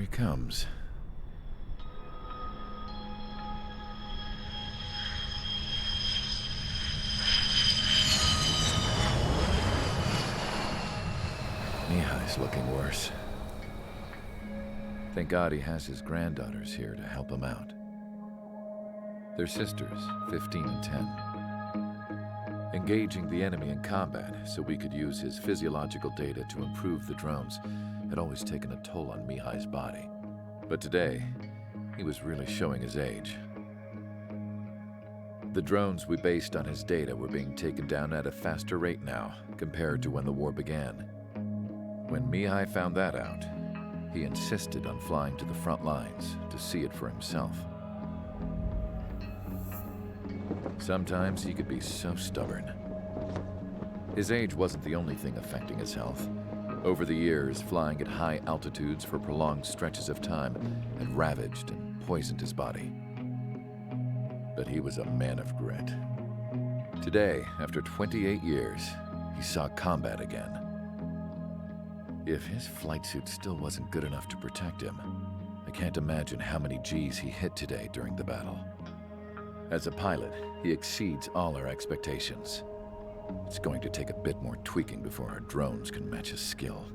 he comes. Mihai's looking worse. Thank God he has his granddaughters here to help him out. They're sisters, 15 and 10. Engaging the enemy in combat so we could use his physiological data to improve the drones had always taken a toll on Mihai's body. But today, he was really showing his age. The drones we based on his data were being taken down at a faster rate now compared to when the war began. When Mihai found that out, he insisted on flying to the front lines to see it for himself. Sometimes he could be so stubborn. His age wasn't the only thing affecting his health. Over the years, flying at high altitudes for prolonged stretches of time had ravaged and poisoned his body. But he was a man of grit. Today, after 28 years, he saw combat again. If his flight suit still wasn't good enough to protect him, I can't imagine how many Gs he hit today during the battle. As a pilot, he exceeds all our expectations. It's going to take a bit more tweaking before our drones can match his skill.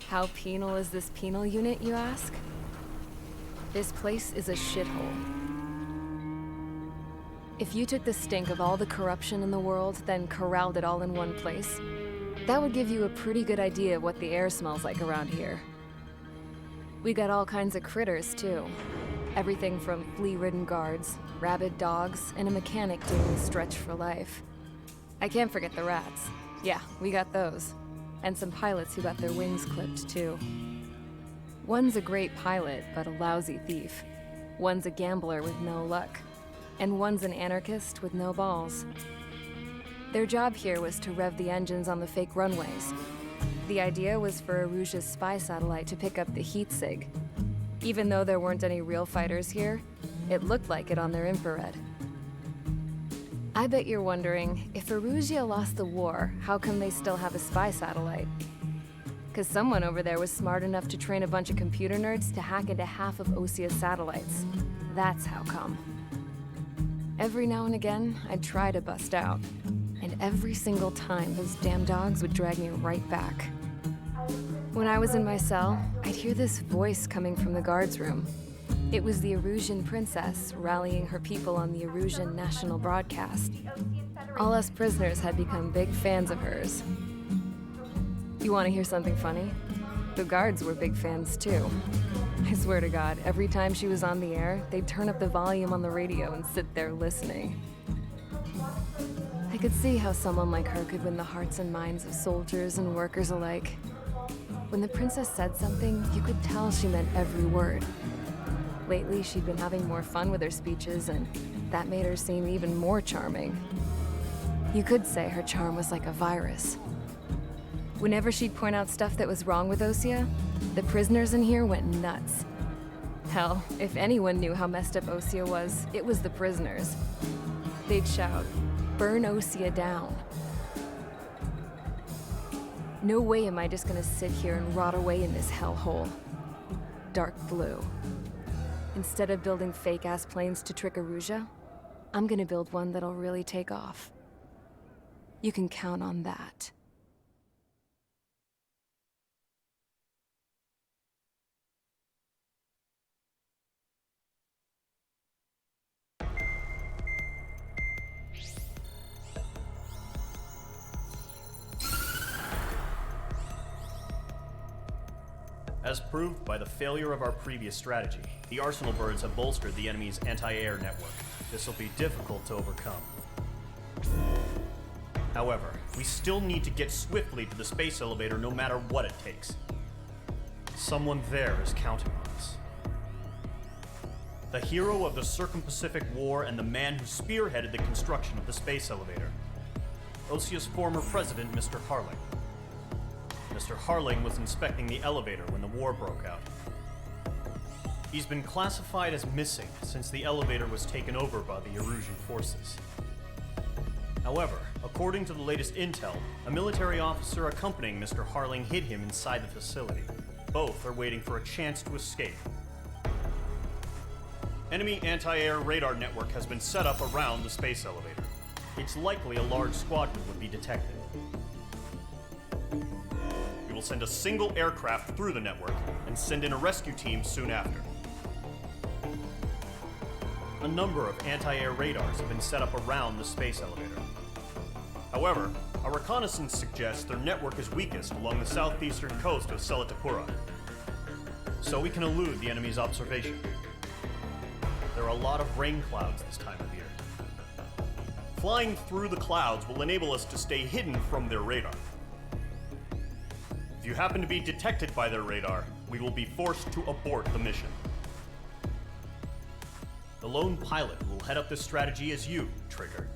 How penal is this penal unit, you ask? This place is a shithole. If you took the stink of all the corruption in the world, then corralled it all in one place, that would give you a pretty good idea of what the air smells like around here. We got all kinds of critters, too. Everything from flea-ridden guards, rabid dogs, and a mechanic doing the stretch for life. I can't forget the rats. Yeah, we got those. And some pilots who got their wings clipped, too. One's a great pilot, but a lousy thief. One's a gambler with no luck. And one's an anarchist with no balls. Their job here was to rev the engines on the fake runways. The idea was for Aruja's spy satellite to pick up the heat sig. Even though there weren't any real fighters here, it looked like it on their infrared. I bet you're wondering, if Aruja lost the war, how come they still have a spy satellite? 'Cause someone over there was smart enough to train a bunch of computer nerds to hack into half of Osia's satellites. That's how come. Every now and again, I'd try to bust out. And every single time, those damn dogs would drag me right back. When I was in my cell, I'd hear this voice coming from the guards room. It was the Arusian princess rallying her people on the Arusian national broadcast. All us prisoners had become big fans of hers. You want to hear something funny? The guards were big fans too. I swear to God, every time she was on the air, they'd turn up the volume on the radio and sit there listening. I could see how someone like her could win the hearts and minds of soldiers and workers alike. When the princess said something, you could tell she meant every word. Lately, she'd been having more fun with her speeches, and that made her seem even more charming. You could say her charm was like a virus. Whenever she'd point out stuff that was wrong with Osia, the prisoners in here went nuts. Hell, if anyone knew how messed up Osia was, it was the prisoners. They'd shout, "Burn Osia down." No way am I just gonna sit here and rot away in this hellhole. Dark blue. Instead of building fake-ass planes to trick Aruja, I'm gonna build one that'll really take off. You can count on that. As proved by the failure of our previous strategy, the Arsenal birds have bolstered the enemy's anti-air network. This will be difficult to overcome. However, we still need to get swiftly to the space elevator no matter what it takes. Someone there is counting on us. The hero of the Circum-Pacific War and the man who spearheaded the construction of the space elevator. Osia's former president, Mr. Harling. Mr. Harling was inspecting the elevator when the war broke out. He's been classified as missing since the elevator was taken over by the Erusian forces. However, According to the latest intel, a military officer accompanying Mr. Harling hid him inside the facility. Both are waiting for a chance to escape. Enemy anti-air radar network has been set up around the space elevator. It's likely a large squadron would be detected. We will send a single aircraft through the network and send in a rescue team soon after. A number of anti-air radars have been set up around the space elevator. However, our reconnaissance suggests their network is weakest along the southeastern coast of Selatapura, so we can elude the enemy's observation. There are a lot of rain clouds this time of year. Flying through the clouds will enable us to stay hidden from their radar. If you happen to be detected by their radar, we will be forced to abort the mission. The lone pilot who will head up this strategy is you, Trigger.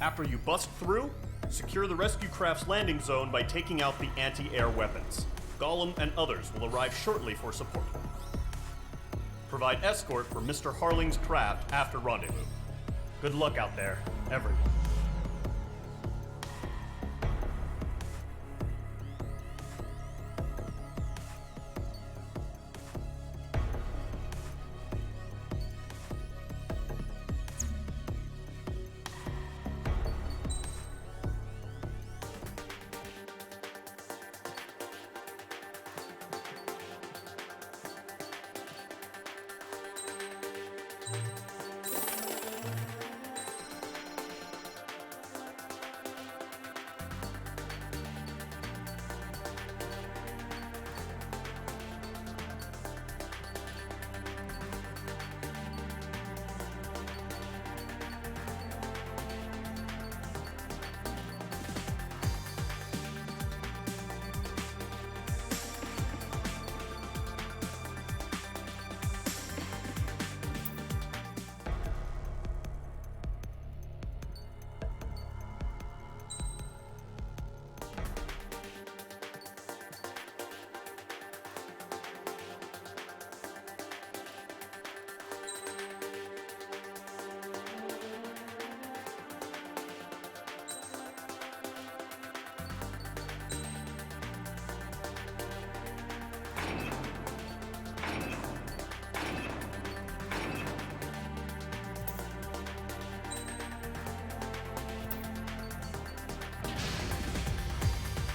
After you bust through, secure the rescue craft's landing zone by taking out the anti-air weapons. Gollum and others will arrive shortly for support. Provide escort for Mr. Harling's craft after rendezvous. Good luck out there, everyone.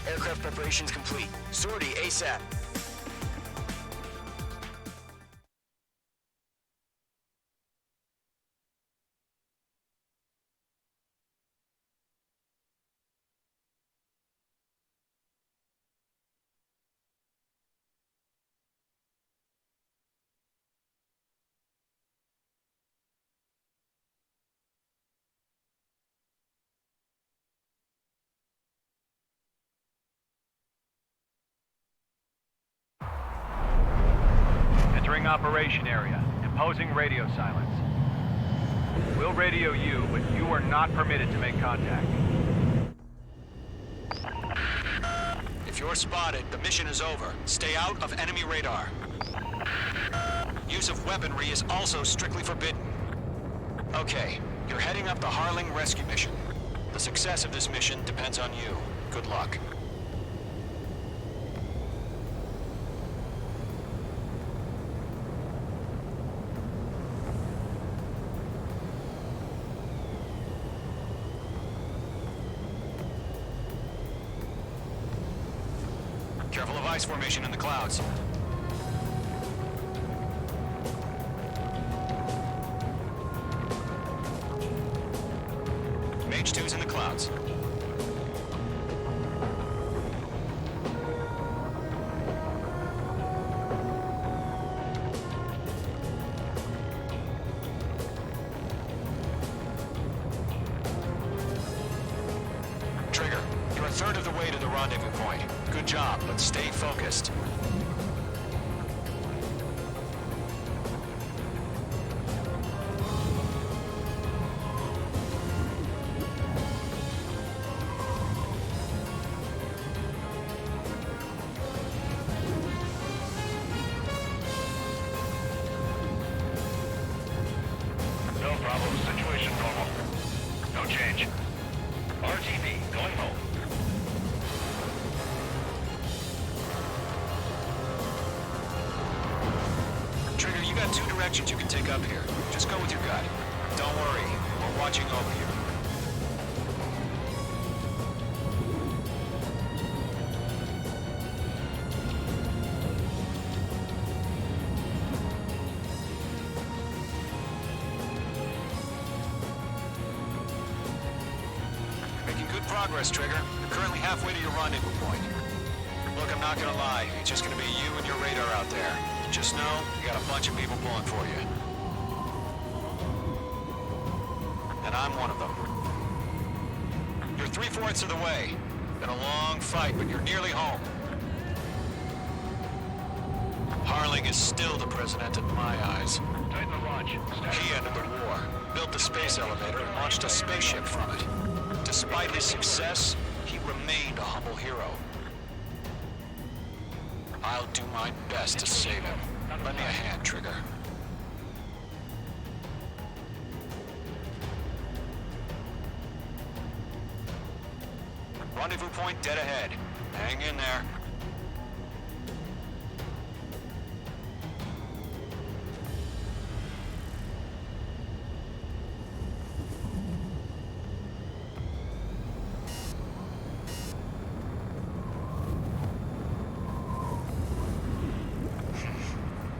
Aircraft preparations complete. Sortie ASAP. Entering operation area. Imposing radio silence. We'll radio you, but you are not permitted to make contact. If you're spotted, the mission is over. Stay out of enemy radar. Use of weaponry is also strictly forbidden. Okay, you're heading up the Harling rescue mission. The success of this mission depends on you. Good luck. Careful of ice formation in the clouds. Mage 2's in the clouds. Trigger, you're a third of the way to the rendezvous point. Good job, but stay focused. No problem. Situation normal. No change. RTB, going home. Trigger, you got two directions you can take up here. Just go with your gut. Don't worry, we're watching over you. Making good progress, Trigger. You're currently halfway to your rendezvous point. Look, I'm not gonna lie. It's just gonna be you and your radar out there. Just know, you got a bunch of people pulling for you. And I'm one of them. You're 3/4 of the way. Been a long fight, but you're nearly home. Harling is still the president in my eyes. Tighten the launch. He ended the war, built the space elevator, and launched a spaceship from it. Despite his success, he remained a humble hero. I'll do my best to save him. Lend me a hand, Trigger. Rendezvous point dead ahead. Hang in there.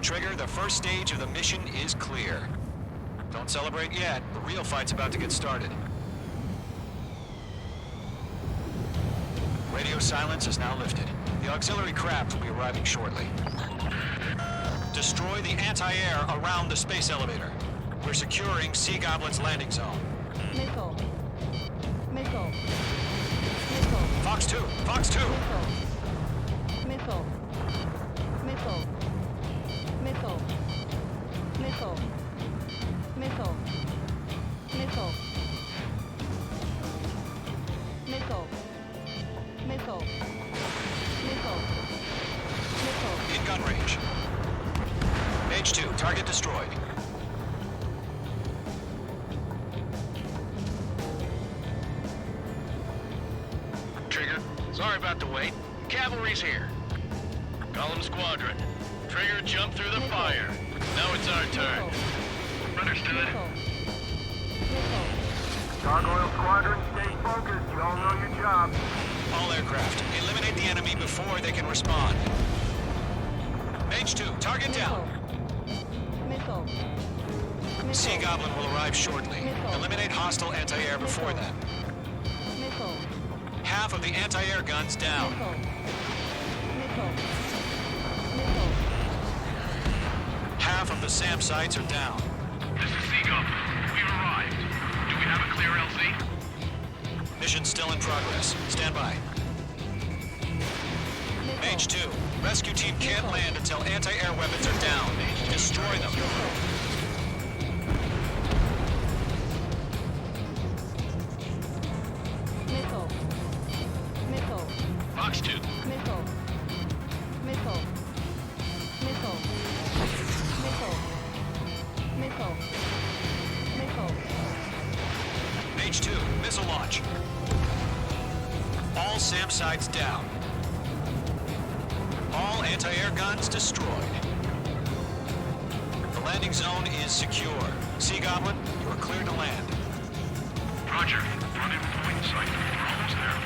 Trigger, the first stage of the mission is clear. Don't celebrate yet. The real fight's about to get started. Radio silence is now lifted. The auxiliary craft will be arriving shortly. Destroy the anti-air around the space elevator. We're securing Sea Goblin's landing zone. Missile. Missile. Missile. Fox 2! Fox 2! Missile. Missile. Missile. Missile. Missile. Missile. Missile. Missile. Missile. Missile. In gun range. Mage 2, target destroyed. Trigger, sorry about the wait. Cavalry's here. Column Squadron. Trigger, jump through the fire. Now it's our turn. Understood. Missile. Missile. Gargoyle Squadron, stay focused. You all know your job. All aircraft, eliminate the enemy before they can respond. Mage 2, target down. Missile. Sea Missile. Goblin will arrive shortly. Eliminate hostile anti-air before then. Missile. Half of the anti-air guns down. Missile. Missile. Missile. Half of the SAM sites are down. This is Seagull. We've arrived. Do we have a clear LZ? Mission still in progress. Stand by. Mage 2, rescue team can't land until anti-air weapons are down. Destroy them. Missile. Missile. Fox 2. Missile. Missile. Missile. Missile. Missile. Missile. Mage 2, missile launch. All SAM sites down. All anti-air guns destroyed. The landing zone is secure. Sea Goblin, you are clear to land. Roger. Rendezvous point in sight. We're almost there.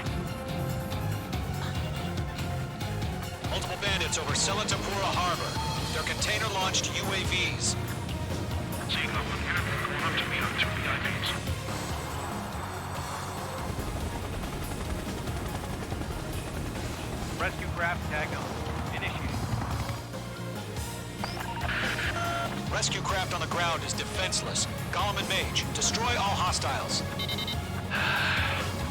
Multiple bandits over Selatapura Harbor. They're container-launched UAVs. Seagull, enemy going up to me on 2 VIPs. Rescue craft tagged on. Initiating. Rescue craft on the ground is defenseless. Gollum and Mage, destroy all hostiles.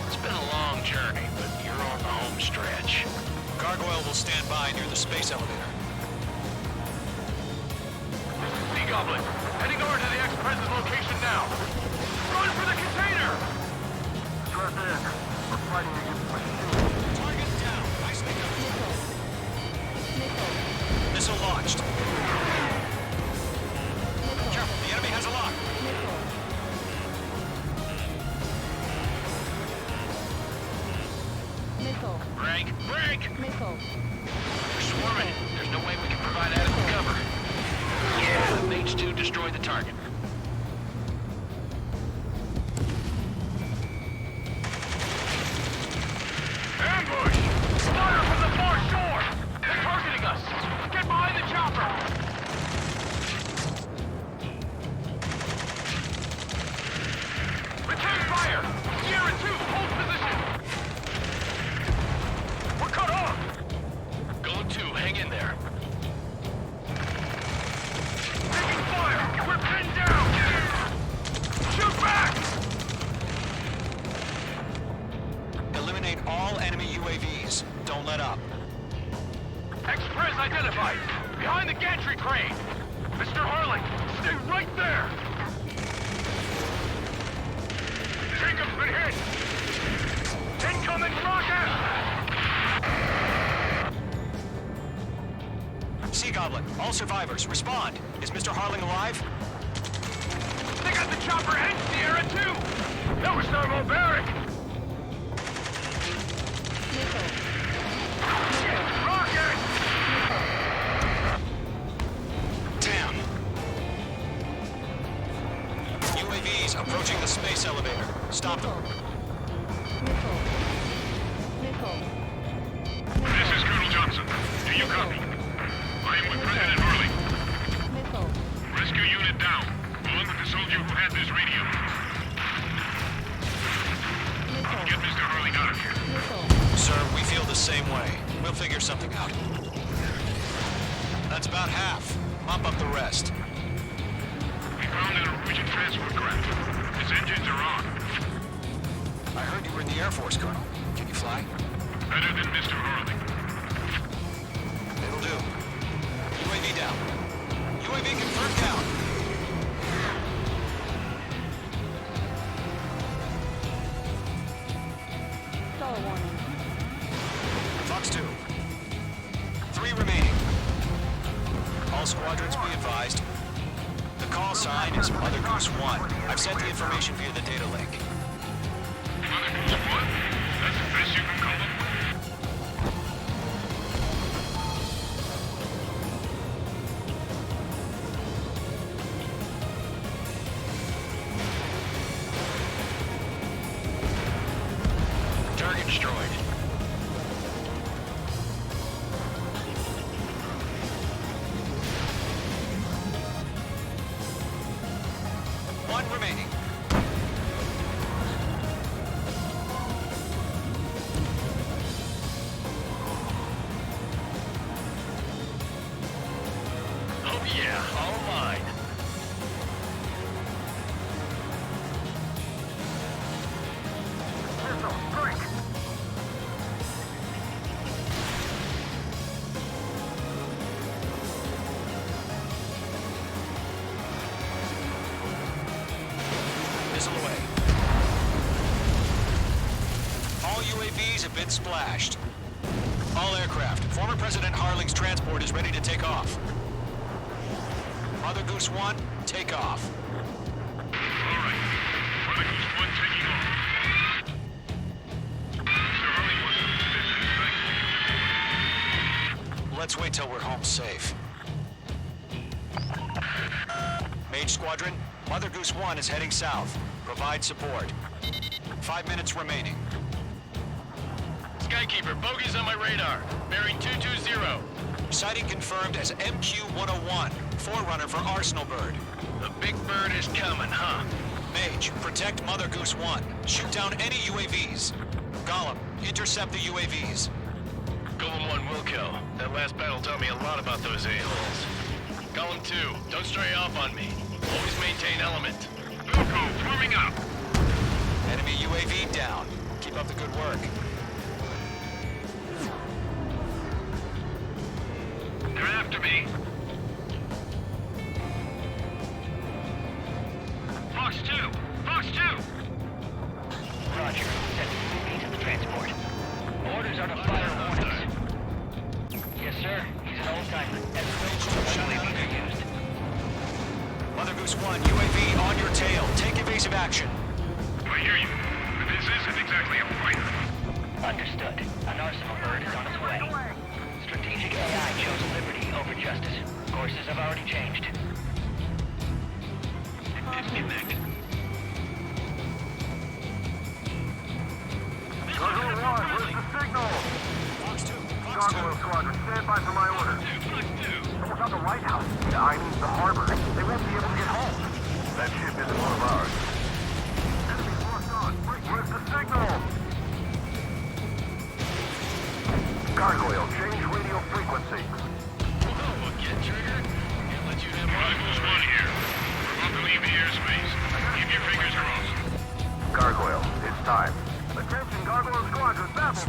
It's been a long journey, but you're on the home stretch. Gargoyle will stand by near the space elevator. Sea Goblin, heading over to the ex-president's location now. Run for the container! Trust in. We're fighting against machines. Target down. Nicely done. Missile. Missile. Missile launched. Missile. Careful, the enemy has a lock. Missile. Break! Break! Missile. They're swarming. There's no way we can provide adequate cover. Yeah, Mage 2 destroyed the target. Ambush! Fire from the far shore! They're targeting us! Get behind the chopper! Return fire! Sierra 2, hold position! We're cut off! Golem 2, hang in there. Taking fire! We're pinned down! Shoot back! Eliminate all enemy UAVs. Don't let up. Express identified! Behind the gantry crane! Mr. Harling, stay right there! Jacob's been hit! Incoming rocket! Sea Goblin, all survivors, respond. Is Mr. Harling alive? They got the chopper and Sierra too! That was thermobaric! Missile. Rocket! Damn. UAVs approaching the space elevator. Stop them. Missile. Missile. This is Colonel Johnson. Do you copy? I am with President Harling. Missile. Rescue unit down, along with the soldier who had this radio. Missile. Get Mr. Harling out of here. Missile. Sir, we feel the same way. We'll figure something out. That's about half. Mop up the rest. We found a Norwegian transport craft. Its engines are on. I heard you were in the Air Force, Colonel. Can you fly? Better than Mr. Harling. It'll do. UAV down. UAV confirmed down. Stall warning. Fox 2. 3 remaining. All squadrons be advised. The call sign is Mother Goose 1. I've sent the information via the data link. Mother Goose 1? That's the best you can call them? Target destroyed. One remaining. Oh yeah, all mine. Missile away. All UAVs have been splashed. All aircraft. Former President Harling's transport is ready to take off. Mother Goose 1, take off. All right. Mother Goose 1 taking off. Mr. Harling wasn't business. Let's wait till we're home safe. Mage Squadron, Mother Goose 1 is heading south. Provide support. 5 minutes remaining. Skykeeper, bogeys on my radar. Bearing 220. Sighting confirmed as MQ-101, forerunner for Arsenal Bird. The big bird is coming, huh? Mage, protect Mother Goose 1. Shoot down any UAVs. Gollum, intercept the UAVs. Golem 1 will kill. That last battle taught me a lot about those a-holes. Golem 2, don't stray off on me. Always maintain element. Wilco, forming up. Enemy UAV down. Keep up the good work. They're after me. Fox 2! Fox 2! Roger. Send UAV to the transport. Orders are to fire warnings. Yes, sir. He's an old-timer. That's no UAV used. Mother Goose 1, UAV on your tail. Take evasive action. I hear you. But this isn't exactly a fighter. Understood. An arsenal bird is on its way. Strategic AI chose liberty over justice. Courses have already changed. Disconnect. Gargoyle 1, where's the signal? Gargoyle Squadron, stand by for my order. Someone's on the lighthouse. I mean the harbor. They won't be able to get home. That ship isn't one of ours. Enemy's locked on. Where's the signal? Gargoyle, change radio frequency. Get triggered. Can't let you have Rivals 1 here. We're about to leave the airspace. Keep your fingers crossed. Gargoyle, it's time. Attention, Gargoyle Squadron, babble.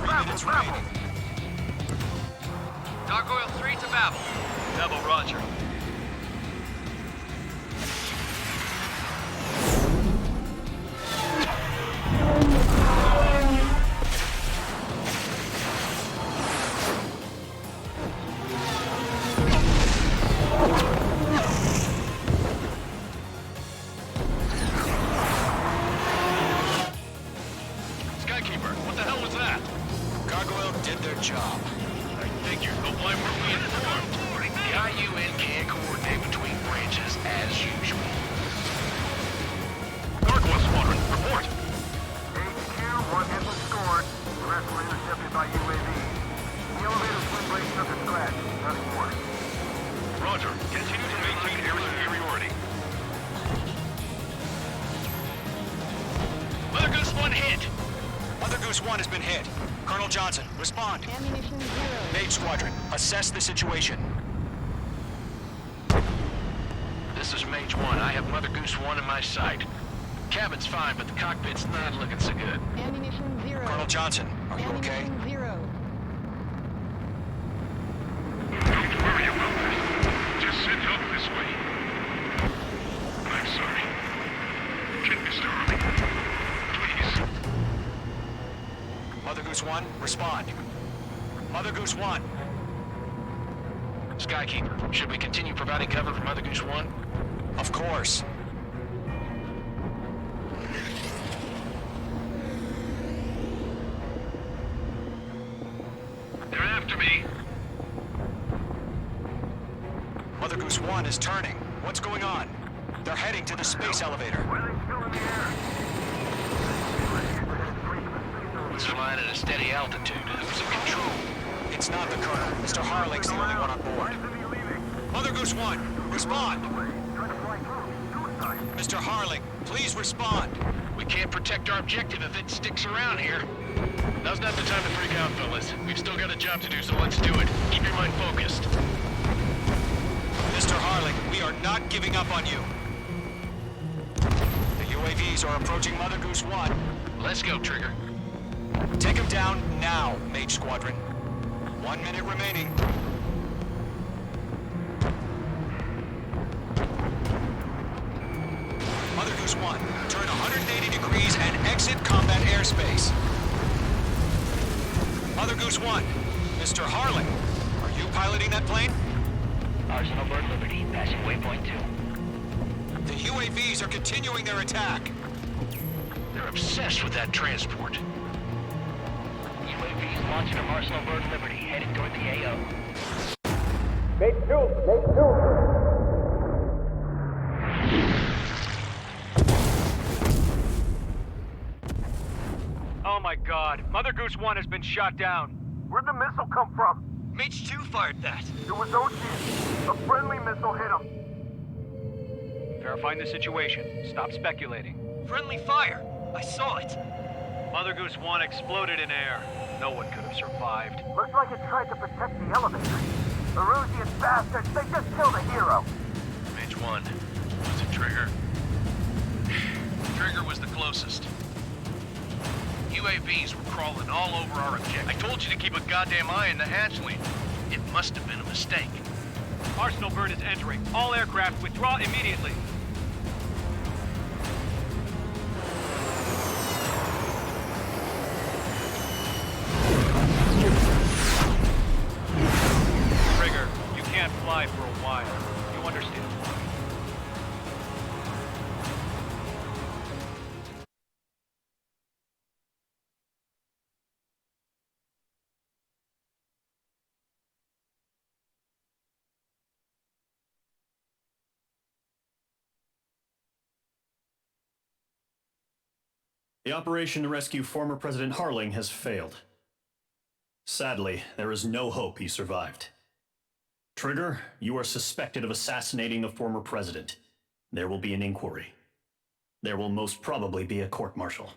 Gargoyle 3 to Babel. Double Roger. Skykeeper, what the hell was that? Gargoyle did their job. I figured. But why weren't we informed? The IUN can't coordinate between branches as usual. Gargoyle Squadron, report. HQ, 1 hit was scored. The rest were intercepted by UAV. The elevator's been breaking up to scratch. Nothing more. Roger. Continue to maintain air superiority. Mother Goose 1 hit. Mother Goose 1 has been hit. Colonel Johnson, respond. Ammunition 0. Mage Squadron, assess the situation. This is Mage 1. I have Mother Goose 1 in my sight. Cabin's fine, but the cockpit's not looking so good. Ammunition 0. Colonel Johnson, are you okay? Ammunition 0. Don't worry about that. Just sit up this way. I'm sorry. Get Mr. Harley. Please. Mother Goose 1, respond. Mother Goose 1. Skykeeper, should we continue providing cover for Mother Goose 1? Of course. They're after me. Mother Goose 1 is turning. What's going on? They're heading to the space elevator. It's flying at a steady altitude. Who's in control? It's not the Colonel. Mr. Harling's the only one on board. Mother Goose 1, respond. Mr. Harling, please respond. We can't protect our objective if it sticks around here. Now's not the time to freak out, fellas. We've still got a job to do, so let's do it. Keep your mind focused. Mr. Harling, we are not giving up on you. The UAVs are approaching Mother Goose 1. Let's go, Trigger. Take him down now, Mage Squadron. 1 minute remaining. Mother Goose 1, turn 180 degrees and exit combat airspace. Mother Goose 1, Mr. Harling, are you piloting that plane? Arsenal bird Liberty, passing waypoint 2. The UAVs are continuing their attack. They're obsessed with that transport. UAVs launching from Arsenal bird Liberty, headed toward the AO. Oh my god. Mother Goose 1 has been shot down. Where'd the missile come from? Mage 2 fired that. It was Ocean. A friendly missile hit him. Verifying the situation. Stop speculating. Friendly fire. I saw it. Mother Goose 1 exploded in air. No one could have survived. Looks like it tried to protect the elevator. Erusian bastards, they just killed a hero. Mage 1. Was it Trigger? Trigger was the closest. UAVs were crawling all over our objective. I told you to keep a goddamn eye on the hatchling. It must have been a mistake. Arsenal bird is entering. All aircraft withdraw immediately. Trigger, you can't fly for a while. You understand? The operation to rescue former President Harling has failed. Sadly, there is no hope he survived. Trigger, you are suspected of assassinating the former president. There will be an inquiry. There will most probably be a court-martial.